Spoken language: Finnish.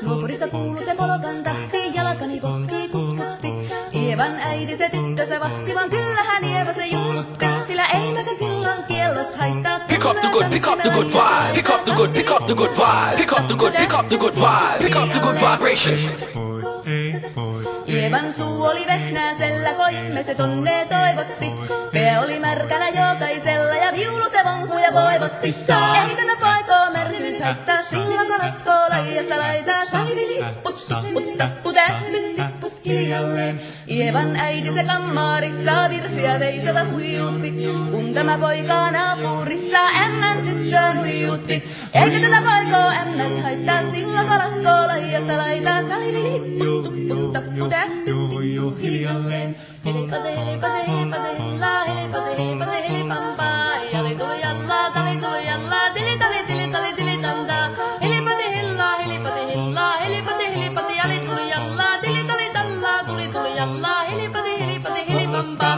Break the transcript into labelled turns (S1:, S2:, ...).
S1: Nuopurista kuului se polkan tahti, jalkani pohkii kukkutti. Ievan äiti se tyttönsä vahti, vaan kyllähän Ieva se junnutti. Sillä eiväkä silloin kiellot haittaa.
S2: Pick up the good, pick up the good vibe. Pick up the good, pick up the good vibe. Pick up the good, pick up the good vibe. Pick up the good vibration.
S1: Ievan suu oli vehnäisellä, koimme se tonne toivotti. Pää oli märkänä jokaisella ja viulu se vonkuja voivotti. Ei tätä poikoo märkyys haittaa, sillä kalaskoo laijasta laitaa. Salivilipput, tipput, tapput, lipput hiljalleen. Ievan äiti se kammarissa virsiä veisata huijutti. Kun tämä poika naapurissa ämmän tyttöön huijutti. Eikä tätä poikoo ämmät haittaa, sillä kalaskoo laijasta laitaa. Salivilipput, tupput, tapput, hiljalleen. Helipase, helipase, helipase, hilla, helipase, helipase, helipampaa. Jali tuli jalla, tali tuli jalla, tili tali, tili tali, tili tanda. Helipase, hilla, helipase, hilla, helipase, helipase, jali tuli jalla, tili tali talla, tuli tuli jalla, helipase, helipase, helipampaa.